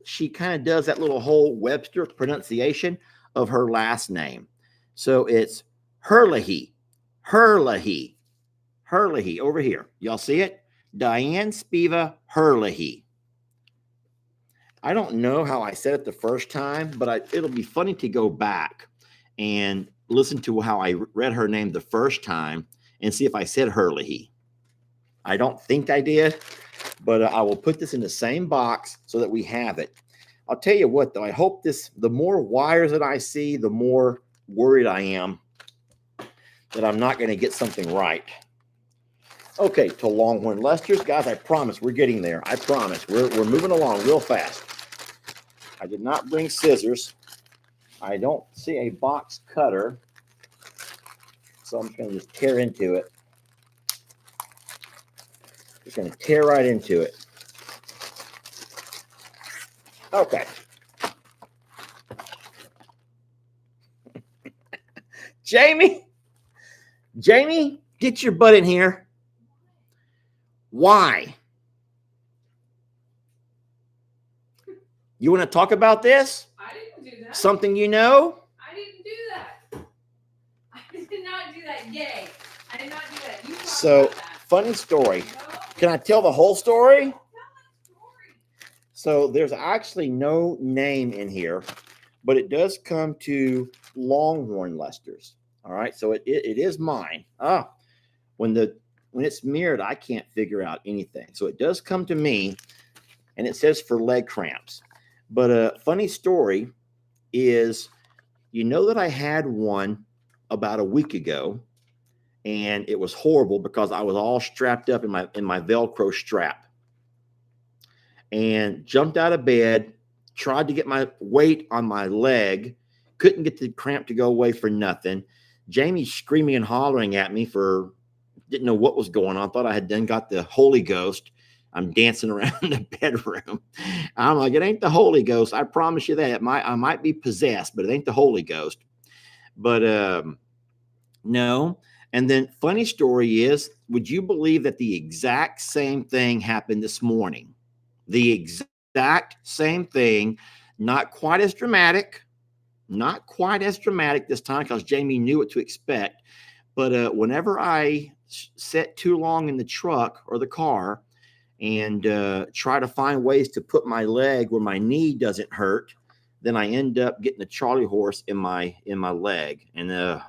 she kind of does that little whole Webster pronunciation of her last name. So it's Herlihy over here. Y'all see it? Diane Spiva Herlihy. I don't know how I said it the first time, but it'll be funny to go back and listen to how I read her name the first time and see if I said Herlihy. I don't think I did, but I will put this in the same box so that we have it. I'll tell you what, though, I hope the more wires that I see, the more worried I am that I'm not going to get something right. Okay, to Longhorn Lester's. Guys, I promise we're getting there. I promise. We're moving along real fast. I did not bring scissors. I don't see a box cutter. So I'm just going to just tear into it. Just going to tear right into it. Okay. Jamie, get your butt in here. Why? You want to talk about this? I didn't do that. Something you know? I didn't do that. I did not do that. Yay. I did not do that. You talked about that. Funny story. No. Can I tell the whole story? Tell that story. So there's actually no name in here, but it does come to Longhorn Lester's. All right. So it is mine. When it's mirrored, I can't figure out anything. So it does come to me, and it says for leg cramps. But a funny story is, you know that I had one about a week ago, and it was horrible because I was all strapped up in my Velcro strap, and jumped out of bed, tried to get my weight on my leg, couldn't get the cramp to go away for nothing. Jamie screaming and hollering at me didn't know what was going on. Thought I had then got the Holy Ghost. I'm dancing around the bedroom. I'm like, it ain't the Holy Ghost. I promise you that. I might be possessed, but it ain't the Holy Ghost. But no. And then funny story is, would you believe that the exact same thing happened this morning? The exact same thing, not quite as dramatic this time because Jamie knew what to expect. But whenever I sit too long in the truck or the car and try to find ways to put my leg where my knee doesn't hurt, then I end up getting a Charlie horse in my leg. And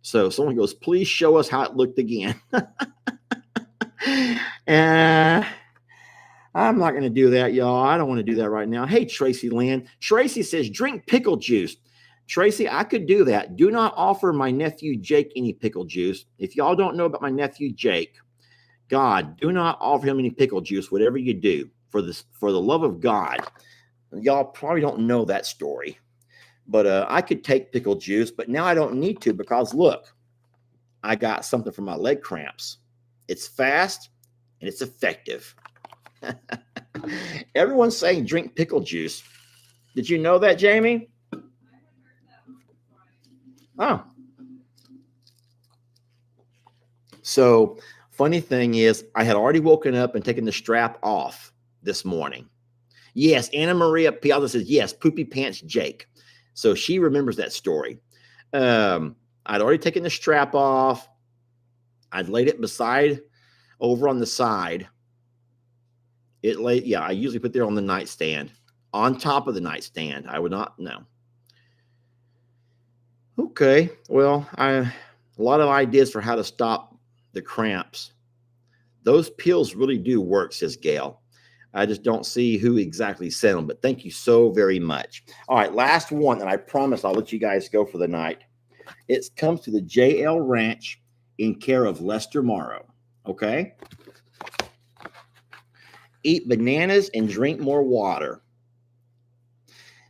so someone goes, please show us how it looked again. And I'm not going to do that, y'all. I don't want to do that right now. Hey, Tracy Lynn. Tracy says, drink pickle juice. Tracy, I could do that. Do not offer my nephew Jake any pickle juice. If y'all don't know about my nephew Jake, God, do not offer him any pickle juice, whatever you do, for the love of God. Y'all probably don't know that story. But I could take pickle juice, but now I don't need to because, look, I got something for my leg cramps. It's fast and it's effective. Everyone's saying drink pickle juice. Did you know that, Jamie? Oh, so funny thing is, I had already woken up and taken the strap off this morning. Yes, Anna Maria Piazza says, yes, Poopy Pants Jake. So she remembers that story. I'd already taken the strap off. I'd laid it beside over on the side. It lay, yeah, I usually put there on the nightstand, on top of the nightstand. I would not, no. Okay, well, a lot of ideas for how to stop the cramps. Those pills really do work, says Gail. I just don't see who exactly sent them, but thank you so very much. All right, last one, and I promise I'll let you guys go for the night. It comes to the JL Ranch in care of Lester Morrow. Okay? Eat bananas and drink more water.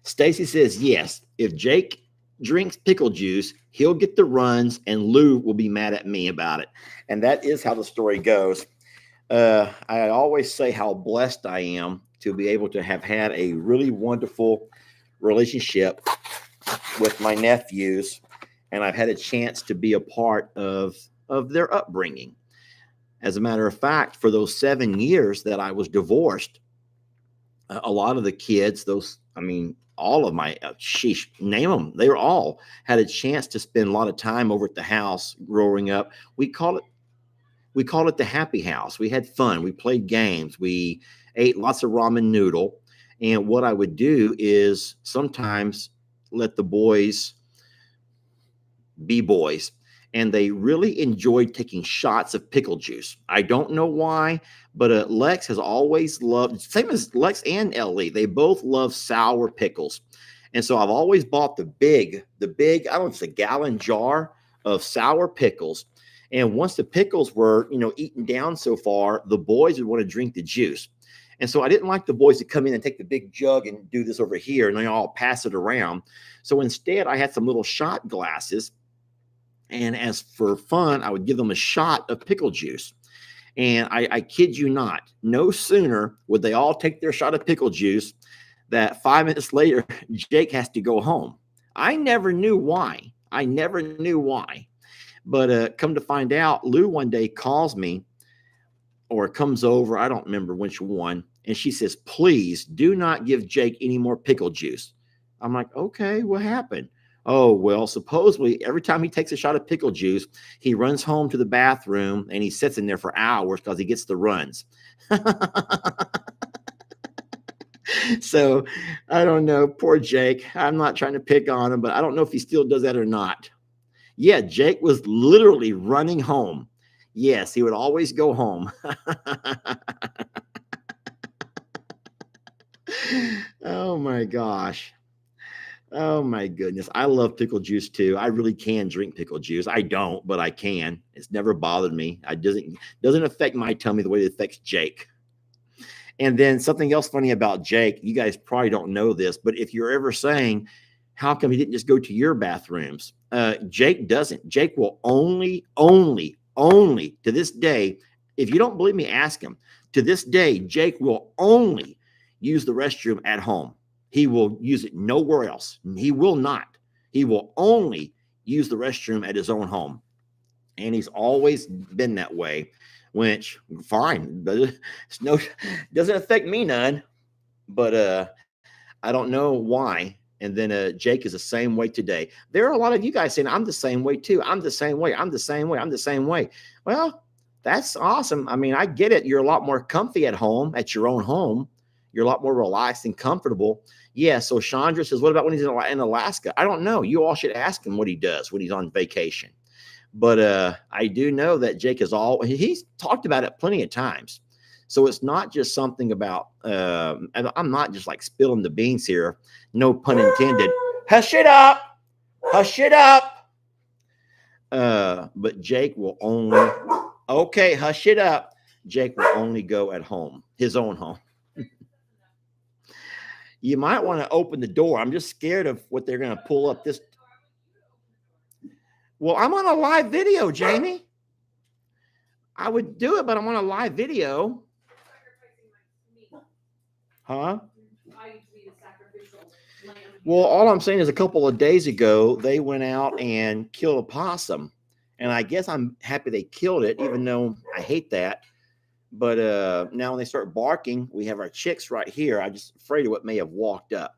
Stacy says, yes, if Jake drinks pickle juice, he'll get the runs and Lou will be mad at me about it. And that is how the story goes. I always say how blessed I am to be able to have had a really wonderful relationship with my nephews, and I've had a chance to be a part of their upbringing. As a matter of fact, for those 7 years that I was divorced, a lot of the kids, those, I mean, all of my, sheesh, name them, they were all had a chance to spend a lot of time over at the house growing up. We called it the happy house. We had fun. We played games. We ate lots of ramen noodle. And what I would do is sometimes let the boys be boys. And they really enjoyed taking shots of pickle juice. I don't know why, but Lex has always loved, same as Lex and Ellie, they both love sour pickles. And so I've always bought the big, I don't know if it's a gallon jar of sour pickles. And once the pickles were, eaten down so far, the boys would want to drink the juice. And so I didn't like the boys to come in and take the big jug and do this over here and they all pass it around. So instead, I had some little shot glasses. And as for fun, I would give them a shot of pickle juice. And I kid you not, no sooner would they all take their shot of pickle juice that 5 minutes later, Jake has to go home. I never knew why. I never knew why. But come to find out, Lou one day calls me or comes over. I don't remember which one. And she says, please do not give Jake any more pickle juice. I'm like, okay, what happened? Oh, well, supposedly every time he takes a shot of pickle juice, he runs home to the bathroom and he sits in there for hours because he gets the runs. So I don't know. Poor Jake. I'm not trying to pick on him, but I don't know if he still does that or not. Yeah, Jake was literally running home. Yes, he would always go home. Oh my gosh. Oh my goodness. I love pickle juice too. I really can drink pickle juice. I don't, but I can. It's never bothered me. It doesn't affect my tummy the way it affects Jake. And then something else funny about Jake, you guys probably don't know this, but if you're ever saying, how come he didn't just go to your bathrooms? Jake doesn't. Jake will only to this day, if you don't believe me, ask him. To this day, Jake will only use the restroom at home. He will use it nowhere else. He will not. He will only use the restroom at his own home. And he's always been that way, which fine, but it's no doesn't affect me none. But I don't know why. And then Jake is the same way today. There are a lot of you guys saying I'm the same way too. I'm the same way. I'm the same way. I'm the same way. Well, that's awesome. I mean, I get it. You're a lot more comfy at home, at your own home. You're a lot more relaxed and comfortable. Yeah. So Chandra says, what about when he's in Alaska? I don't know. You all should ask him what he does when he's on vacation. But I do know that Jake is he's talked about it plenty of times. So it's not just something about, and I'm not just like spilling the beans here, no pun intended. Hush it up. Hush it up. But Jake will only, okay, hush it up. Jake will only go at home, his own home. You might want to open the door. I'm just scared of what they're going to pull up this. Well, I'm on a live video, Jamie. I would do it, but I'm on a live video. Huh? Well, all I'm saying is a couple of days ago, they went out and killed a possum. And I guess I'm happy they killed it, even though I hate that. But now when they start barking, we have our chicks right here. I'm just afraid of what may have walked up.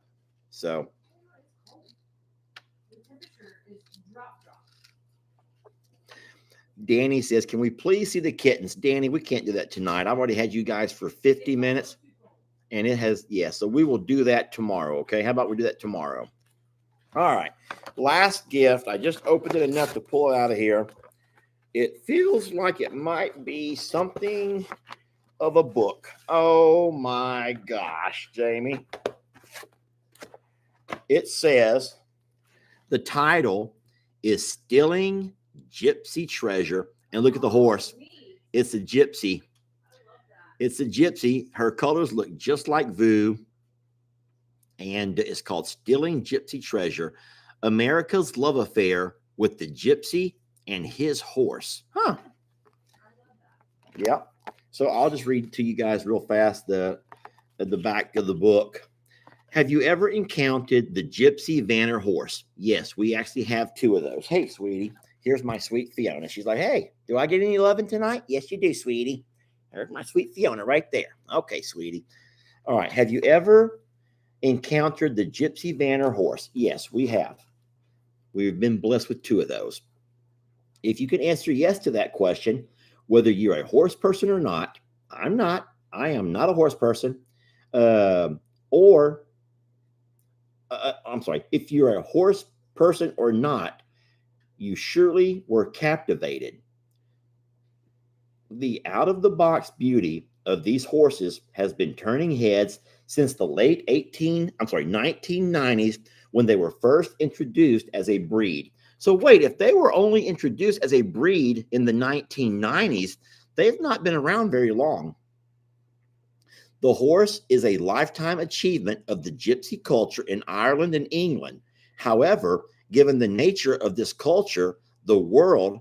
So Danny says, can we please see the kittens? Danny, we can't do that tonight. I've already had you guys for 50 minutes. And it has, yeah. So we will do that tomorrow. Okay. How about we do that tomorrow? All right. Last gift. I just opened it enough to pull it out of here. It feels like it might be something of a book. Oh my gosh, Jamie. It says the title is Stealing Gypsy Treasure. And look at the horse. It's a gypsy. It's a gypsy. Her colors look just like Vu. And it's called Stealing Gypsy Treasure, America's Love Affair with the Gypsy and His Horse. Huh. Yeah. So I'll just read to you guys real fast the back of the book. Have you ever encountered the Gypsy Vanner horse? Yes, we actually have two of those. Hey, sweetie, here's my sweet Fiona. She's like, hey, do I get any loving tonight? Yes, you do, sweetie. There's my sweet Fiona right there. Okay, sweetie. All right. Have you ever encountered the Gypsy Vanner horse? Yes, we have. We've been blessed with two of those. If you can answer yes to that question, whether you're a horse person or not, I'm not. I am not a horse person. Or I'm sorry, if you're a horse person or not, you surely were captivated. The out of the box beauty of these horses has been turning heads since the late 1990s when they were first introduced as a breed. So wait, if they were only introduced as a breed in the 1990s, they've not been around very long. The horse is a lifetime achievement of the gypsy culture in Ireland and England. However, given the nature of this culture, the world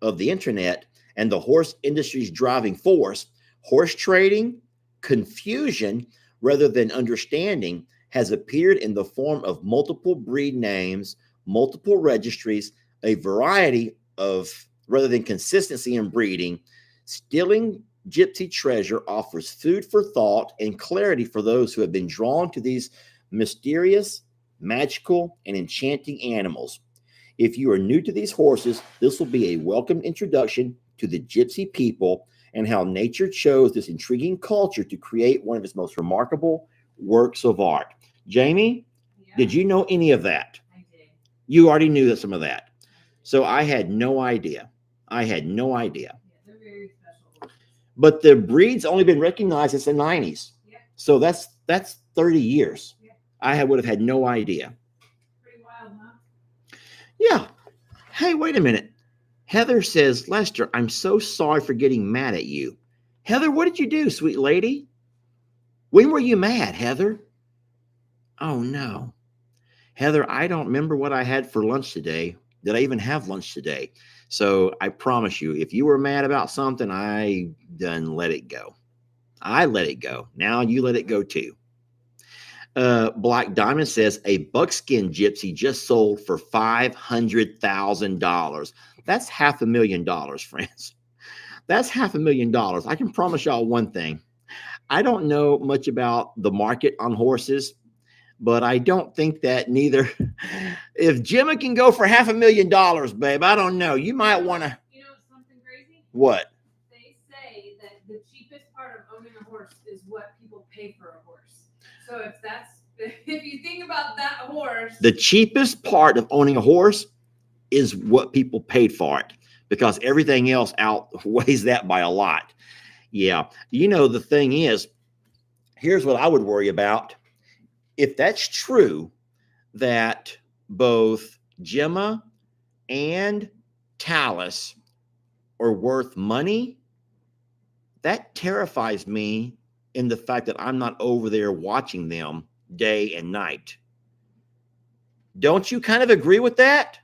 of the internet, and the horse industry's driving force, horse trading, confusion rather than understanding has appeared in the form of multiple breed names, multiple registries, a variety of rather than consistency in breeding. Stealing Gypsy Treasure offers food for thought and clarity for those who have been drawn to these mysterious, magical, and enchanting animals. If you are new to these horses, this will be a welcome introduction to the Gypsy people and how nature chose this intriguing culture to create one of its most remarkable works of art. Jamie, did you know any of that? I did. You already knew that some of that. So I had no idea. I had no idea. Yeah, they're very special. But the breed's only been recognized since the 90s. Yeah. So that's 30 years. Yeah. Would have had no idea. Pretty wild, huh? Yeah. Hey, wait a minute. Heather says, Lester, I'm so sorry for getting mad at you. Heather, what did you do, sweet lady? When were you mad, Heather? Oh, no. Heather, I don't remember what I had for lunch today. Did I even have lunch today? So I promise you, if you were mad about something, I done let it go. I let it go. Now you let it go too. Black Diamond says a buckskin gypsy just sold for $500,000. That's $500,000, friends. That's $500,000. I can promise y'all one thing. I don't know much about the market on horses, but I don't think that neither. If Jimmy can go for $500,000, babe, I don't know. You might want to. You know something crazy? What? They say that the cheapest part of owning a horse is what people pay for a horse. So if you think about that horse, the cheapest part of owning a horse is what people paid for it, because everything else outweighs that by a lot. Yeah. The thing is, here's what I would worry about. If that's true, that both Gemma and Talus are worth money, that terrifies me in the fact that I'm not over there watching them day and night. Don't you kind of agree with that?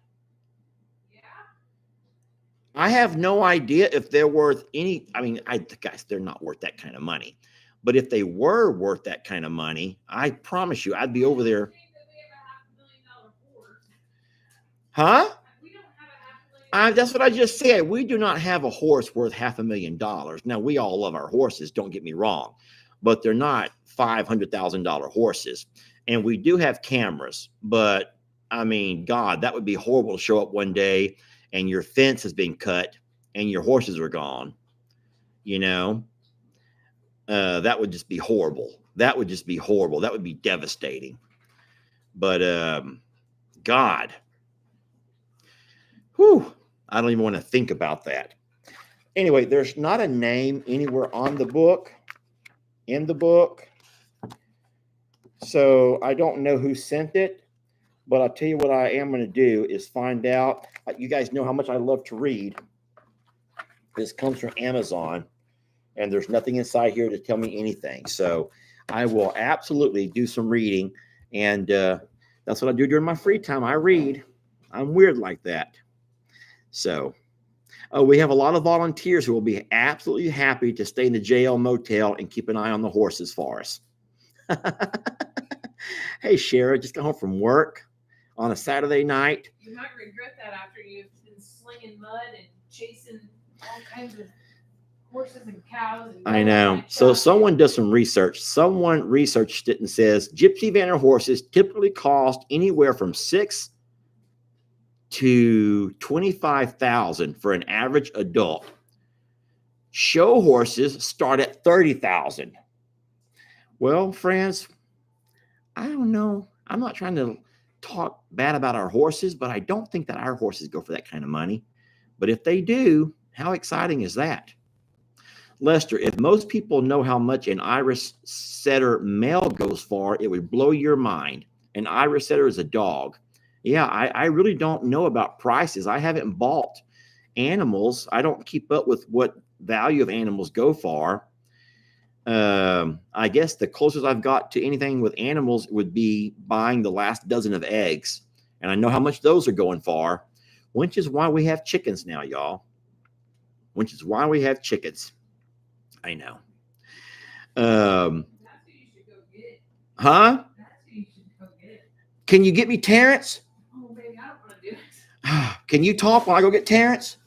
I have no idea if they're worth any. I mean, guys, they're not worth that kind of money. But if they were worth that kind of money, I promise you, I'd be over there. Huh? We don't have a $500,000. That's what I just said. We do not have a horse worth $500,000. Now, we all love our horses, don't get me wrong, but they're not $500,000 horses. And we do have cameras, but I mean, God, that would be horrible to show up one day and your fence has been cut and your horses are gone. You know, that would just be horrible. That would just be horrible. That would be devastating. But God, whew, I don't even want to think about that. Anyway, there's not a name anywhere on the book, in the book. So I don't know who sent it, but I'll tell you what I am going to do is find out. You guys know how much I love to read. This comes from Amazon, and there's nothing inside here to tell me anything. So I will absolutely do some reading, and that's what I do during my free time. I read. I'm weird like that. So we have a lot of volunteers who will be absolutely happy to stay in the jail motel and keep an eye on the horses for us. Hey, Shara, just got home from work on a Saturday night. You might regret that after you've been slinging mud and chasing all kinds of horses and cows. And I know. So someone does some research. Someone researched it and says gypsy vanner horses typically cost anywhere from $6,000 to $25,000 for an average adult. Show horses start at $30,000. Well, friends, I don't know. I'm not trying to talk bad about our horses, but I don't think that our horses go for that kind of money. But if they do, how exciting is that? Lester, if most people know how much an Irish setter male goes for, it would blow your mind. An Irish setter is a dog. Yeah, I really don't know about prices. I haven't bought animals. I don't keep up with what value of animals go for. I guess the closest I've got to anything with animals would be buying the last dozen of eggs. And I know how much those are going for, which is why we have chickens now, y'all. Which is why we have chickens. I know. That's who you should go get. Huh? That's who you should go get. Can you get me Terrence? Oh, baby, I don't want to do it. Can you talk while I go get Terrence?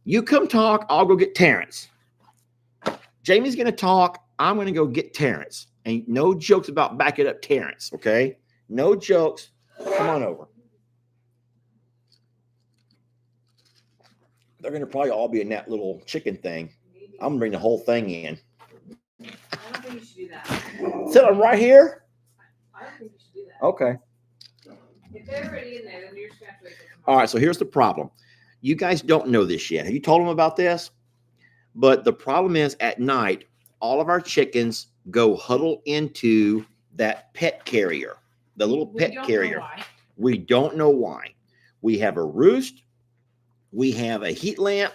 You come talk, I'll go get Terrence. Jamie's going to talk, I'm going to go get Terrence. And no jokes about backing up Terrence, okay? No jokes. Come on over. They're going to probably all be in that little chicken thing. I'm going to bring the whole thing in. I don't think you should do that. Sit them right here? I don't think you should do that. Okay. If they're already in there, then you're just going to have to wait till tomorrow. All right, so here's the problem. You guys don't know this yet. Have you told them about this? But the problem is at night, all of our chickens go huddle into that pet carrier, the little pet carrier. We don't know why. We have a roost. We have a heat lamp.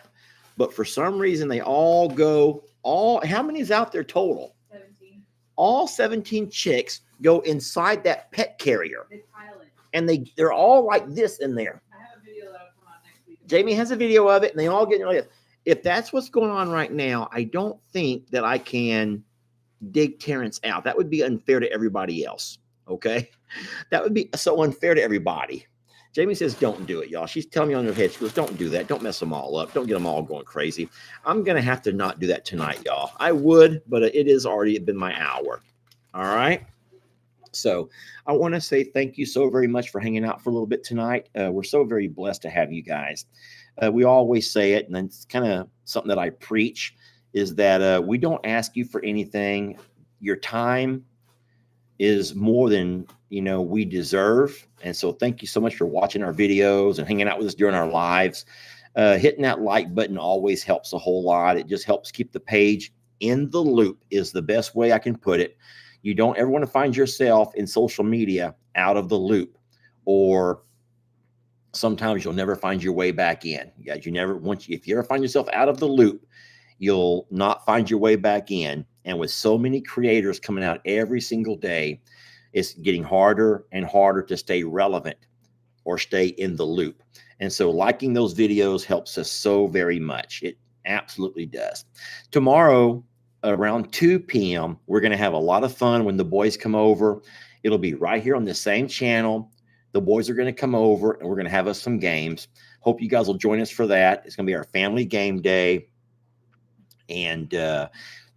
But for some reason, they all go, how many is out there total? 17. All 17 chicks go inside that pet carrier. They pile it. And they're all like this in there. I have a video that'll come out next week. Jamie has a video of it, and they all get like this. If that's what's going on right now, I don't think that I can dig Terrence out. That would be unfair to everybody else, okay? That would be so unfair to everybody. Jamie says, don't do it, y'all. She's telling me on her head, she goes, don't do that. Don't mess them all up. Don't get them all going crazy. I'm going to have to not do that tonight, y'all. I would, but it has already been my hour, all right? So I want to say thank you so very much for hanging out for a little bit tonight. We're so very blessed to have you guys. We always say it, and it's kind of something that I preach, is that we don't ask you for anything. Your time is more than, we deserve. And so thank you so much for watching our videos and hanging out with us during our lives. Hitting that like button always helps a whole lot. It just helps keep the page in the loop is the best way I can put it. You don't ever want to find yourself in social media out of the loop, or sometimes you'll never find your way back in. Yeah, if you ever find yourself out of the loop, you'll not find your way back in. And with so many creators coming out every single day, it's getting harder and harder to stay relevant or stay in the loop. And so liking those videos helps us so very much. It absolutely does. Tomorrow, around 2 p.m., we're going to have a lot of fun when the boys come over. It'll be right here on the same channel. The boys are going to come over and we're going to have us some games. Hope you guys will join us for that. It's going to be our family game day. And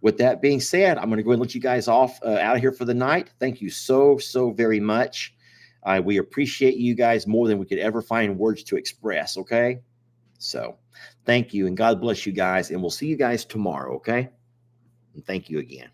with that being said, I'm going to go ahead and let you guys off out of here for the night. Thank you so very much. We appreciate you guys more than we could ever find words to express. Okay. So thank you and God bless you guys. And we'll see you guys tomorrow. Okay. And thank you again.